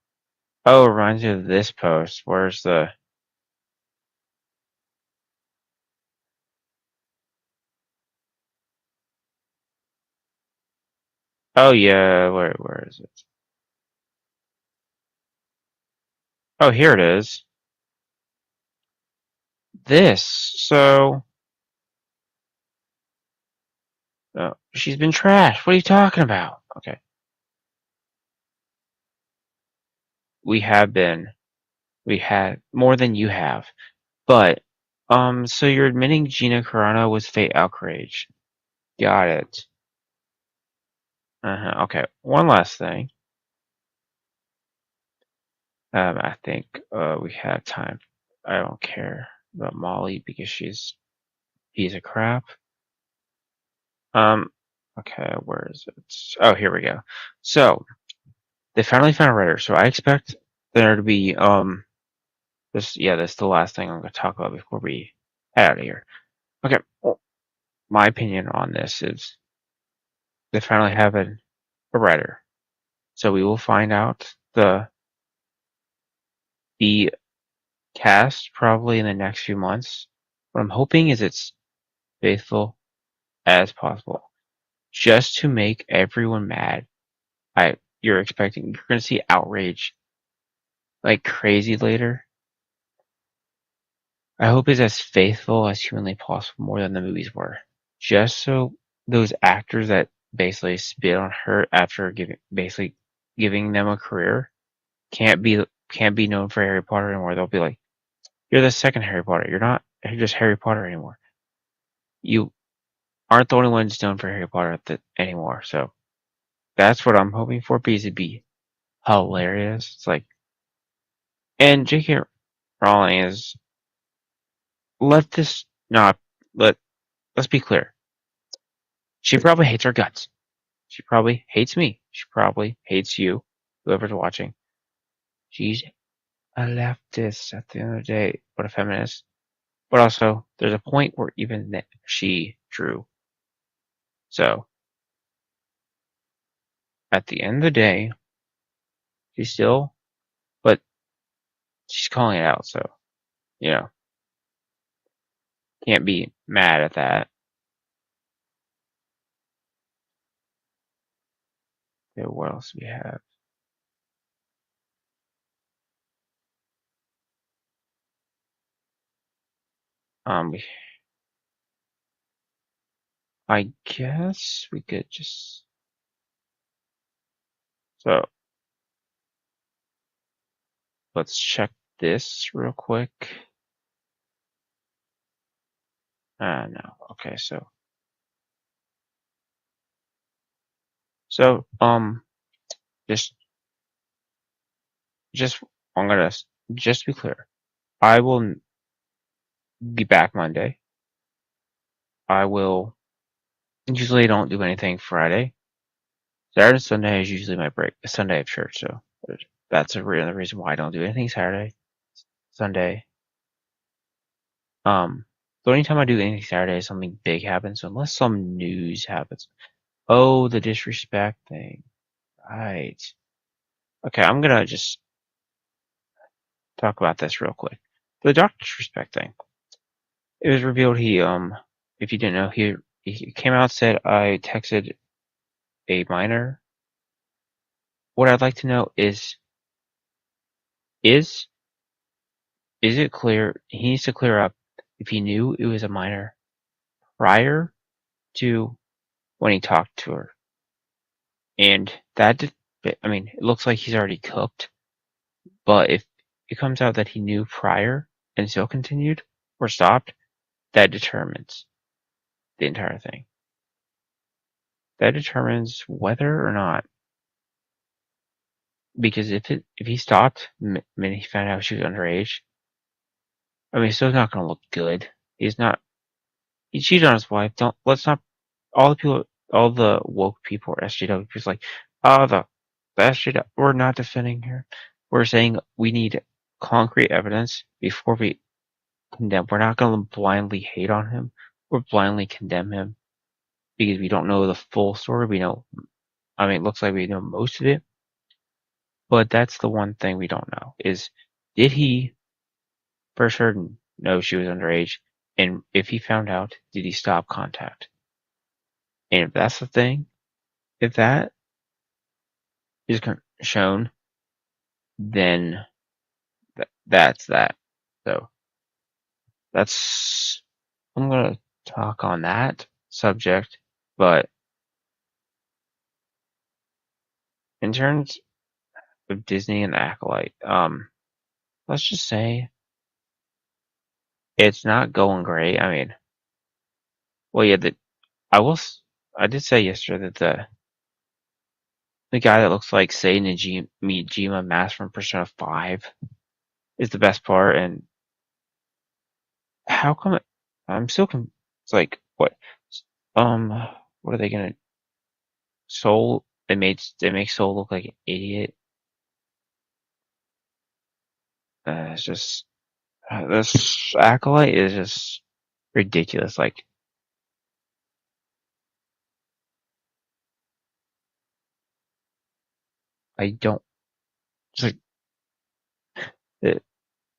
Oh, it reminds you of this post. Where's the? Oh yeah, where is it? Oh, here it is. This. So. Oh, she's been trashed. What are you talking about? Okay. We have been. We had more than you have. But, so you're admitting Gina Carano was Fate Outrage. Got it. Okay. One last thing. I think, we have time. I don't care about Molly because she's a piece of crap. Okay, where is it? Oh, here we go. So, they finally found a writer, so I expect there to be, this is the last thing I'm going to talk about before we head out of here. Okay, well, my opinion on this is they finally have a writer. So we will find out the cast probably in the next few months. What I'm hoping is it's faithful as possible, just to make everyone mad. You're going to see outrage like crazy later. I hope it's as faithful as humanly possible, more than the movies were, just so those actors that basically spit on her after giving them a career can't be known for Harry Potter anymore. They'll be like, "You're the second Harry Potter. You're just Harry Potter anymore. You aren't the only ones known for Harry Potter anymore." So that's what I'm hoping for, because it'd be hilarious. It's like, and J.K. Rowling is let this not let. Let's be clear. She probably hates our guts. She probably hates me. She probably hates you, whoever's watching. She's a leftist at the end of the day, but a feminist. But also, there's a point where even she drew. So, at the end of the day, but she's calling it out, so, you know, can't be mad at that. Okay, what else do we have? I guess we could just, so, let's check this real quick. No, okay, so, just, I'm gonna, just to be clear, I will be back Monday. I will usually don't do anything Friday. Saturday and Sunday is usually my break. Sunday of church, so that's the reason why I don't do anything Saturday, Sunday. The only time I do anything Saturday is something big happens, unless some news happens. Oh, the disrespect thing. Right. Okay, I'm gonna just talk about this real quick. The Dr. Disrespect thing. It was revealed if you didn't know, he came out and said I texted a minor. What I'd like to know is it clear, he needs to clear up if he knew it was a minor prior to when he talked to her. And it looks like he's already cooked, but if it comes out that he knew prior and still continued or stopped, that determines the entire thing. That determines whether or not, because if he stopped the minute he found out she was underage, it's still not going to look good. He cheated on his wife. Let's not, all the woke people or SJW people like, oh, the SJW, we're not defending her. We're saying we need concrete evidence before we condemn. We're not going to blindly hate on him or blindly condemn him because we don't know the full story. It looks like we know most of it, but that's the one thing we don't know is, did he for certain know she was underage? And if he found out, did he stop contact? And if that's the thing, if that is shown, then that's that. So I'm going to talk on that subject, but in terms of Disney and Acolyte, let's just say it's not going great. I did say yesterday that the guy that looks like Sei Nijima mask from Persona 5 is the best part, and how come I'm still it's like, what are they gonna, Soul, they make Soul look like an idiot. It's just, this Acolyte is just ridiculous. Like, I don't, it's like,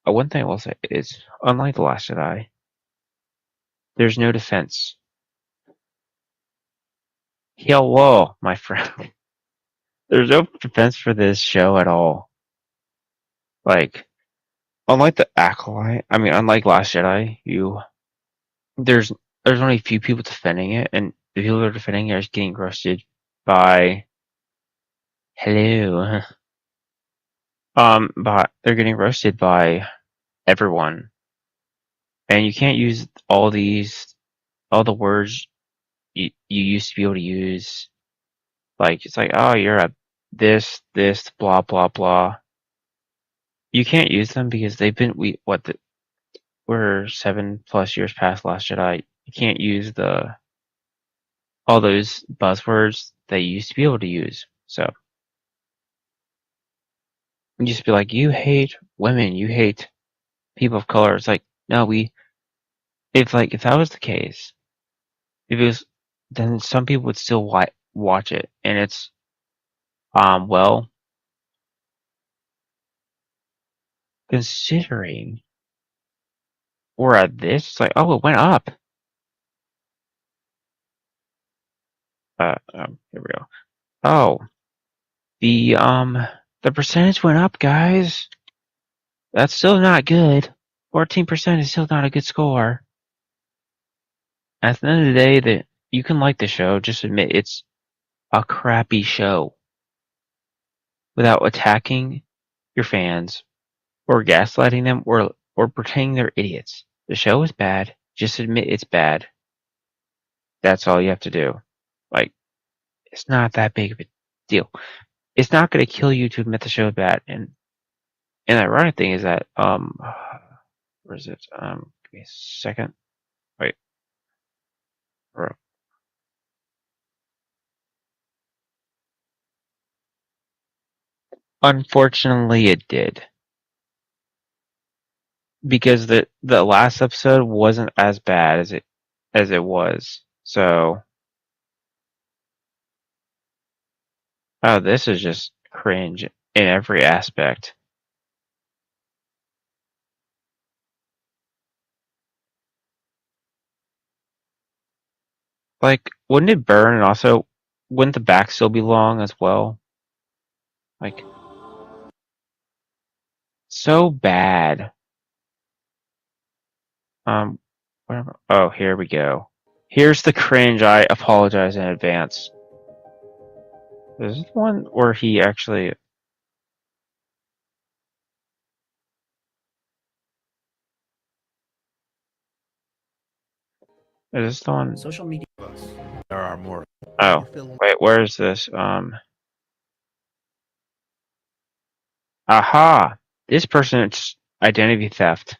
one thing I will say is, unlike The Last Jedi, there's no defense. Hello, my friend. There's no defense for this show at all. Like, unlike the Acolyte, unlike Last Jedi, there's only a few people defending it, and the people that are defending it are getting roasted by, hello, but they're getting roasted by everyone, and you can't use all the words you used to be able to use. Like, it's like, oh, you're a this, blah, blah, blah. You can't use them because we're 7+ years past Last Jedi. You can't use all those buzzwords that you used to be able to use. So you just be like, you hate women, you hate people of color. It's like, no, if that was the case, then some people would still watch it, and it's, considering we're at this, it's like, oh, it went up. Here we go. Oh, the percentage went up, guys. That's still not good. 14% is still not a good score. At the end of the day, that you can like the show, just admit it's a crappy show without attacking your fans or gaslighting them or pretending they're idiots. The show is bad. Just admit it's bad. That's all you have to do. Like, it's not that big of a deal. It's not going to kill you to admit the show is bad. And the ironic thing is that, where is it? Give Wait a second. Wait. Unfortunately, it did. Because the last episode wasn't as bad as it was. So, oh, this is just cringe in every aspect. Like, wouldn't it burn, and also wouldn't the back still be long as well? Like, so bad. Oh, here we go. Here's the cringe. I apologize in advance. Is this the one where he actually? Is this the one? Social media. There are more. Oh, wait, where is this? Aha! This person's identity theft.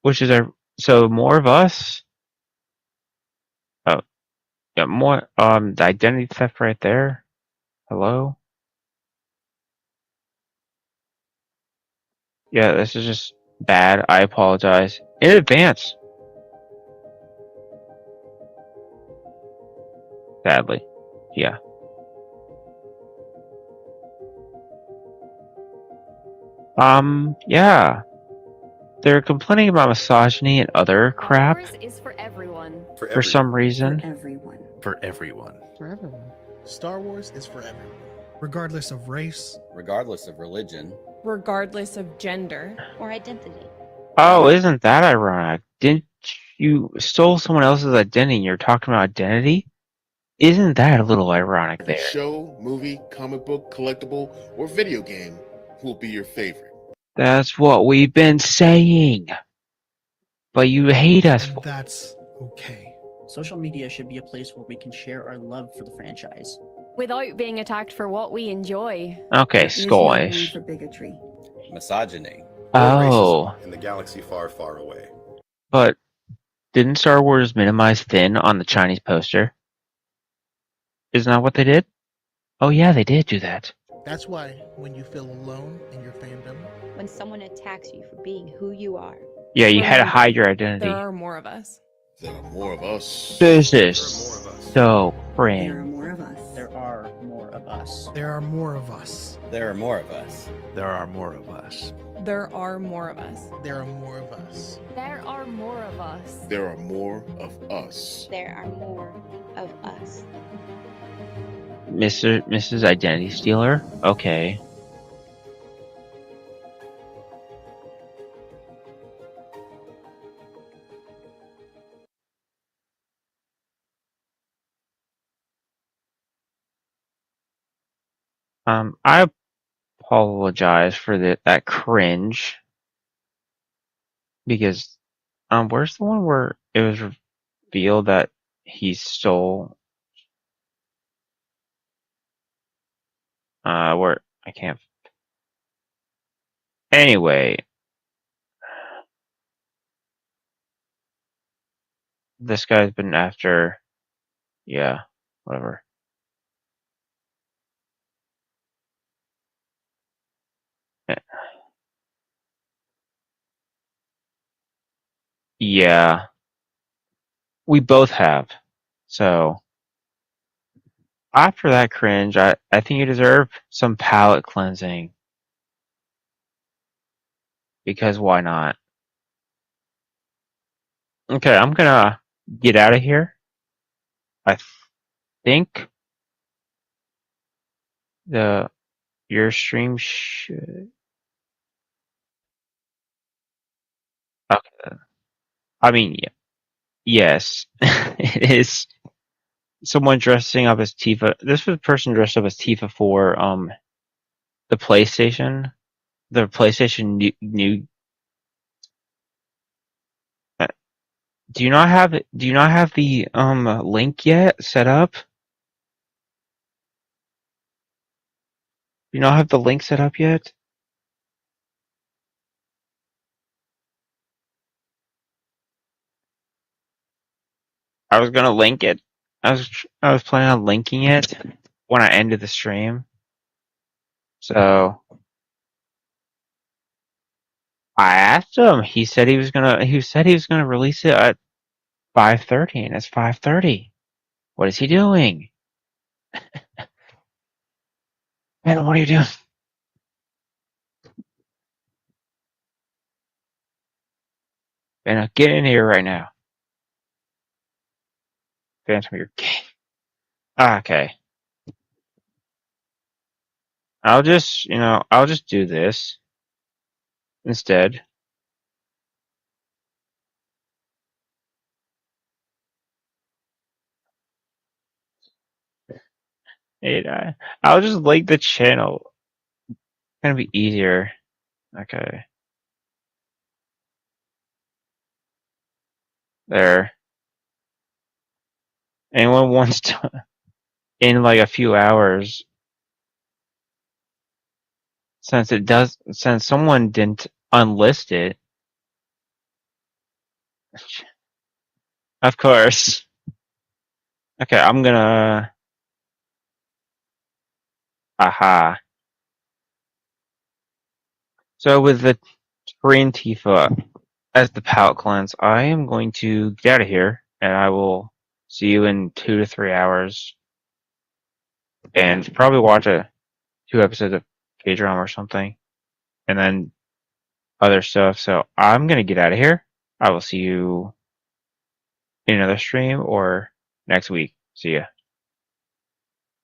Which is so more of us? Oh, yeah, more, the identity theft right there. Hello? Yeah, this is just bad. I apologize in advance. Sadly. Yeah. Yeah. They're complaining about misogyny and other crap. Star Wars is for everyone. For some reason. For everyone. For everyone. Star Wars is for everyone. Regardless of race. Regardless of religion. Regardless of gender. Or identity. Oh, isn't that ironic? Didn't you stole someone else's identity and you're talking about identity? Isn't that a little ironic there? Show, movie, comic book, collectible, or video game will be your favorite. That's what we've been saying. But you hate us. And that's okay. Social media should be a place where we can share our love for the franchise. Without being attacked for what we enjoy. Okay, Scoish. For bigotry. Misogyny. Oh. In the galaxy far, far away. But didn't Star Wars minimize thin on the Chinese poster? Isn't that what they did? Oh yeah, they did do that. That's why when you feel alone in your fandom, When someone attacks you for being who you are. Yeah, you had to hide your identity. There are more of us. There are more of us. This is so cringe. There are more of us. There are more of us. there are more of us. There are more of us. There are more of us. There are more of us. There are more of us. There are more of us. There are more of us. There are more of us. Mrs. Identity Stealer? Okay. I apologize for that cringe. Because, where's the one where it was revealed that he stole, where, I can't, anyway. This guy's been after, yeah, whatever. Yeah. We both have. So, after that cringe, I think you deserve some palate cleansing. Because why not? Okay, I'm gonna get out of here. I think your stream should. Okay. I mean, yeah. Yes, it is someone dressing up as Tifa. This was a person dressed up as Tifa for the PlayStation. The PlayStation new. Do you not have it? Do you not have the link yet set up? Do you not have the link set up yet? I was gonna link it. I was planning on linking it when I ended the stream. So I asked him. He said he was gonna release it at 5:30, and it's 5:30. What is he doing? Man, what are you doing? Man, get in here right now. Phantom, you're gay. Okay. I'll just do this instead. I'll just link the channel. It's gonna be easier. Okay. There. Anyone wants to in like a few hours, since someone didn't unlist it. Of course. Okay, I'm gonna aha. So with the Korean Tifa as the palette cleanse, I am going to get out of here, and I will see you in 2 to 3 hours, and probably watch 2 episodes of K-drama or something, and then other stuff. So I'm gonna get out of here. I will see you in another stream or next week. See ya.